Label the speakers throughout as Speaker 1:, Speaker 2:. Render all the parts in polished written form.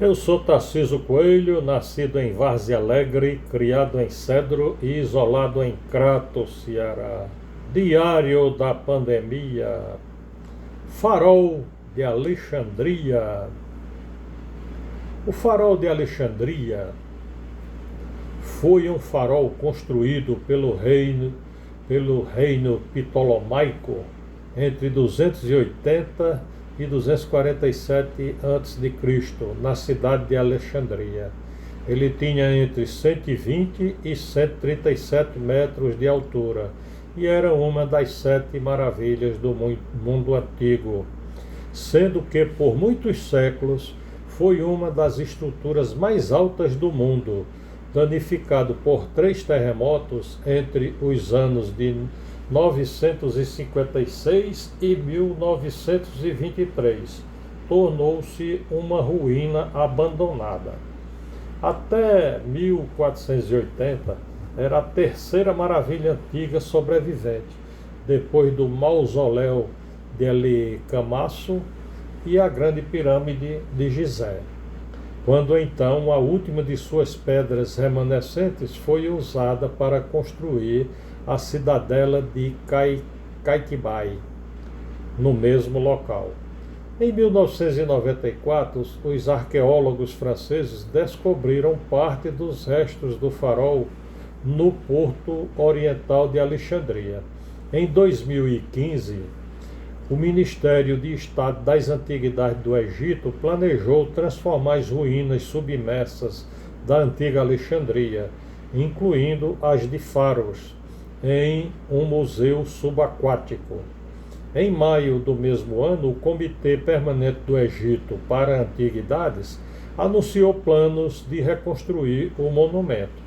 Speaker 1: Eu sou Tarcísio Coelho, nascido em Várzea Alegre, criado em Cedro e isolado em Crato, Ceará. Diário da pandemia. Farol de Alexandria. O farol de Alexandria foi um farol construído pelo reino Ptolomaico entre 280 e 247 a.C., na cidade de Alexandria. Ele tinha entre 120 e 137 metros de altura e era uma das 7 maravilhas do mundo antigo, sendo que por muitos séculos foi uma das estruturas mais altas do mundo, danificado por 3 terremotos entre os anos de 956 e 1923. Tornou-se uma ruína abandonada. Até 1480, era a terceira maravilha antiga sobrevivente, depois do mausoléu de El Camasso e a grande pirâmide de Gizé, quando então a última de suas pedras remanescentes foi usada para construir a cidadela de Caiquibai, no mesmo local. Em 1994, os arqueólogos franceses descobriram parte dos restos do farol no porto oriental de Alexandria. Em 2015, o Ministério de Estado das Antiguidades do Egito planejou transformar as ruínas submersas da antiga Alexandria, incluindo as de Faros, em um museu subaquático. Em maio do mesmo ano, o Comitê Permanente do Egito para Antiguidades anunciou planos de reconstruir o monumento.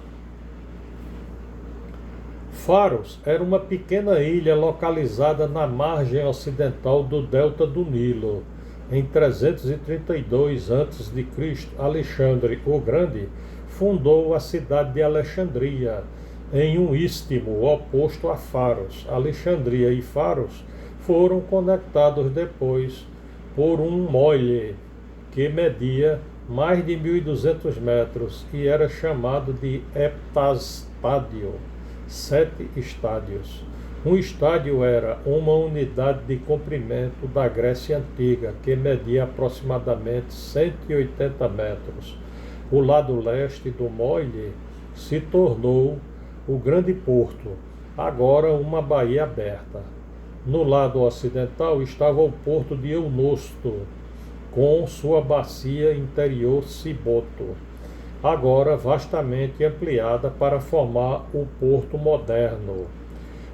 Speaker 1: Faros era uma pequena ilha localizada na margem ocidental do delta do Nilo. Em 332 a.C., Alexandre o Grande fundou a cidade de Alexandria, em um istmo oposto a Faros. Alexandria e Faros foram conectados depois por um mole que media mais de 1.200 metros e era chamado de heptastádio, 7 estádios. Um estádio era uma unidade de comprimento da Grécia Antiga, que media aproximadamente 180 metros. O lado leste do mole se tornou o Grande Porto, agora uma baía aberta. No lado ocidental estava o porto de Eunosto, com sua bacia interior Ciboto, agora vastamente ampliada para formar o porto moderno.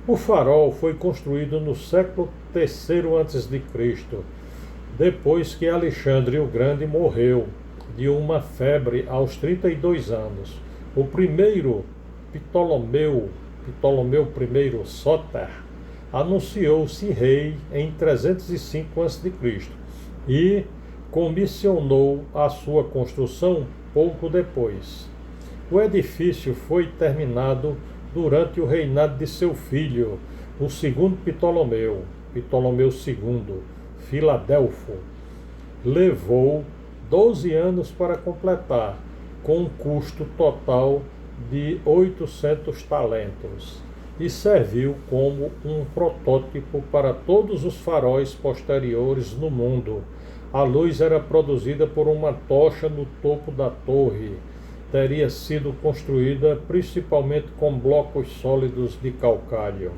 Speaker 1: O farol foi construído no século III a.C., depois que Alexandre o Grande morreu de uma febre aos 32 anos. O primeiro Ptolomeu I Sóter, anunciou-se rei em 305 a.C. e comissionou a sua construção pouco depois. O edifício foi terminado durante o reinado de seu filho, o segundo Ptolomeu II, Filadelfo. Levou 12 anos para completar, com um custo total de 800 talentos, e serviu como um protótipo para todos os faróis posteriores no mundo. A luz era produzida por uma tocha no topo da torre. Teria sido construída principalmente com blocos sólidos de calcário.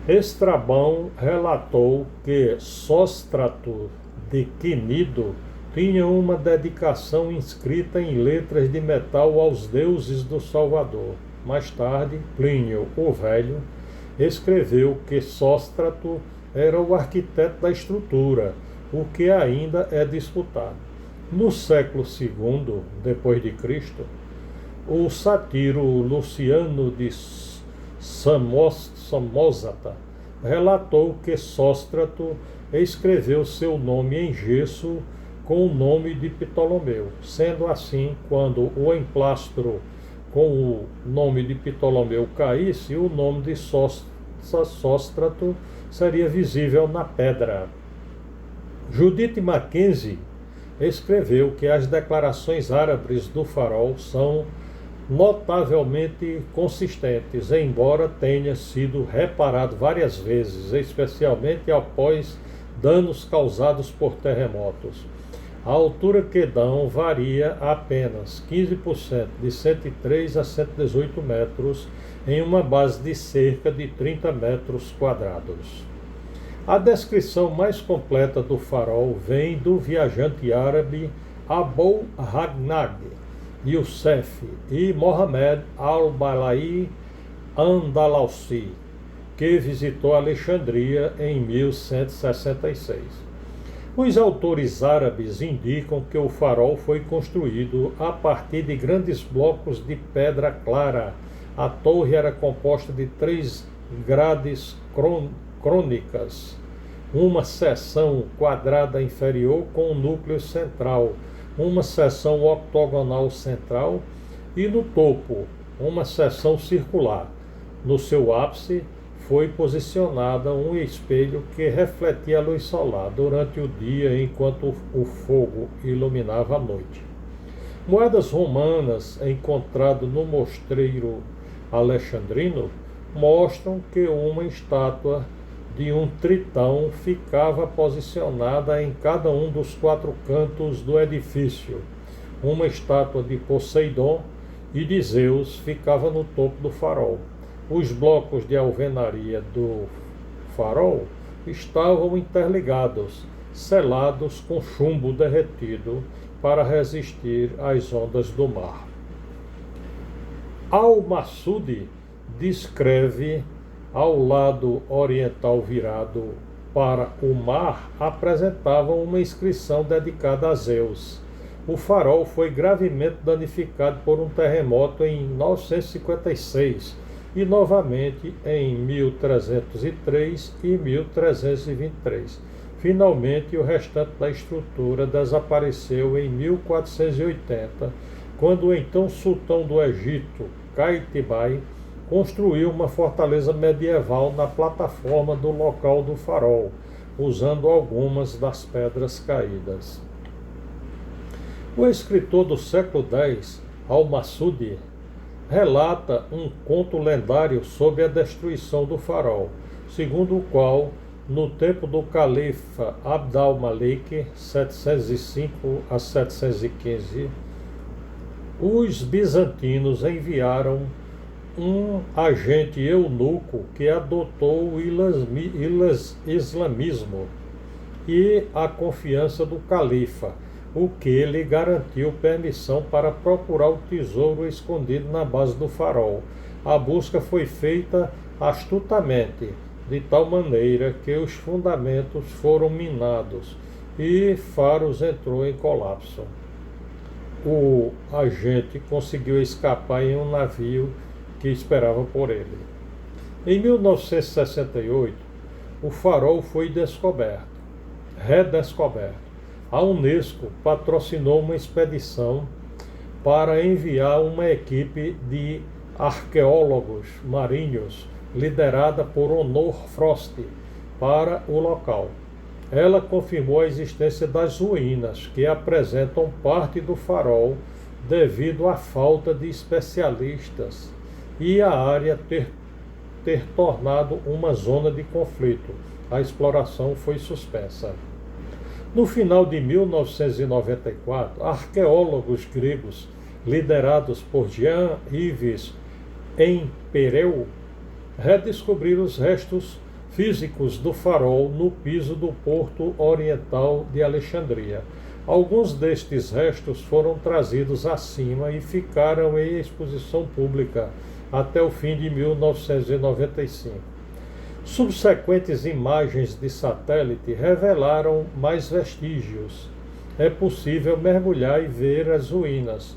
Speaker 1: Estrabão relatou que Sóstrato de Quinido tinha uma dedicação inscrita em letras de metal aos deuses do Salvador. Mais tarde, Plínio o Velho escreveu que Sóstrato era o arquiteto da estrutura, o que ainda é disputado. No século II depois de Cristo, o sátiro Luciano de Samosata relatou que Sóstrato escreveu seu nome em gesso com o nome de Ptolomeu. Sendo assim, quando o emplastro com o nome de Ptolomeu caísse, o nome de Sóstrato seria visível na pedra. Judith Mackenzie escreveu que as declarações árabes do farol são notavelmente consistentes, embora tenha sido reparado várias vezes, especialmente após danos causados por terremotos. A altura que dão varia apenas 15%, de 103 a 118 metros, em uma base de cerca de 30 metros quadrados. A descrição mais completa do farol vem do viajante árabe Abu Hagnag Youssef e Mohamed al-Balai Andalusi, que visitou Alexandria em 1166. Os autores árabes indicam que o farol foi construído a partir de grandes blocos de pedra clara. A torre era composta de 3 grades crônicas, uma seção quadrada inferior com um núcleo central, uma seção octogonal central e no topo uma seção circular. No seu ápice foi posicionada um espelho que refletia a luz solar durante o dia enquanto o fogo iluminava a noite. Moedas romanas encontradas no mostreiro alexandrino mostram que uma estátua de um tritão ficava posicionada em cada um dos 4 cantos do edifício. Uma estátua de Poseidon e de Zeus ficava no topo do farol. Os blocos de alvenaria do farol estavam interligados, selados com chumbo derretido para resistir às ondas do mar. Al-Masudi descreve, ao lado oriental virado para o mar, apresentava uma inscrição dedicada a Zeus. O farol foi gravemente danificado por um terremoto em 956 e novamente em 1303 e 1323. Finalmente, o restante da estrutura desapareceu em 1480, quando o então sultão do Egito, Qaitbay, construiu uma fortaleza medieval na plataforma do local do farol, usando algumas das pedras caídas. O escritor do século X, Al-Masudi, relata um conto lendário sobre a destruição do farol, segundo o qual, no tempo do califa Abd al-Malik, 705 a 715, os bizantinos enviaram um agente eunuco que adotou o islamismo e a confiança do califa, o que lhe garantiu permissão para procurar o tesouro escondido na base do farol. A busca foi feita astutamente, de tal maneira que os fundamentos foram minados e Faros entrou em colapso. O agente conseguiu escapar em um navio que esperava por ele. Em 1968, o farol foi redescoberto. A Unesco patrocinou uma expedição para enviar uma equipe de arqueólogos marinhos liderada por Honor Frost para o local. Ela confirmou a existência das ruínas que apresentam parte do farol devido à falta de especialistas e a área ter tornado uma zona de conflito. A exploração foi suspensa. No final de 1994, arqueólogos gregos, liderados por Jean-Yves Empereu, redescobriram os restos físicos do farol no piso do porto oriental de Alexandria. Alguns destes restos foram trazidos acima e ficaram em exposição pública até o fim de 1995. Subsequentes imagens de satélite revelaram mais vestígios. É possível mergulhar e ver as ruínas.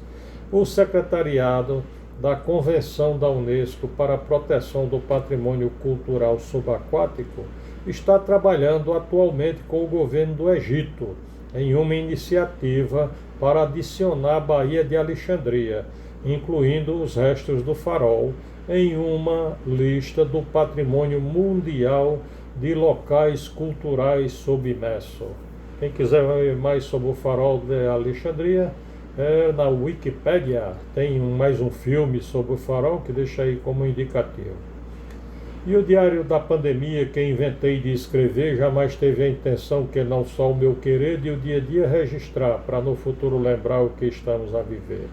Speaker 1: O Secretariado da Convenção da Unesco para a Proteção do Patrimônio Cultural Subaquático está trabalhando atualmente com o governo do Egito em uma iniciativa para adicionar a Baía de Alexandria, incluindo os restos do farol, em uma lista do Patrimônio Mundial de Locais Culturais Submerso. Quem quiser ver mais sobre o Farol de Alexandria, na Wikipédia tem mais um filme sobre o Farol que deixa aí como indicativo. E o Diário da Pandemia, que inventei de escrever, jamais teve a intenção que não só o meu querer de o dia a dia registrar, para no futuro lembrar o que estamos a viver.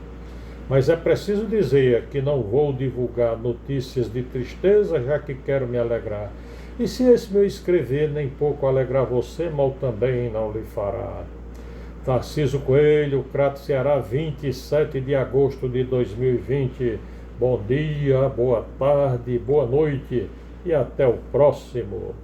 Speaker 1: Mas é preciso dizer que não vou divulgar notícias de tristeza, já que quero me alegrar. E se esse meu escrever nem pouco alegrar você, mal também não lhe fará. Tarcísio Coelho, Crato, Ceará, 27 de agosto de 2020. Bom dia, boa tarde, boa noite e até o próximo.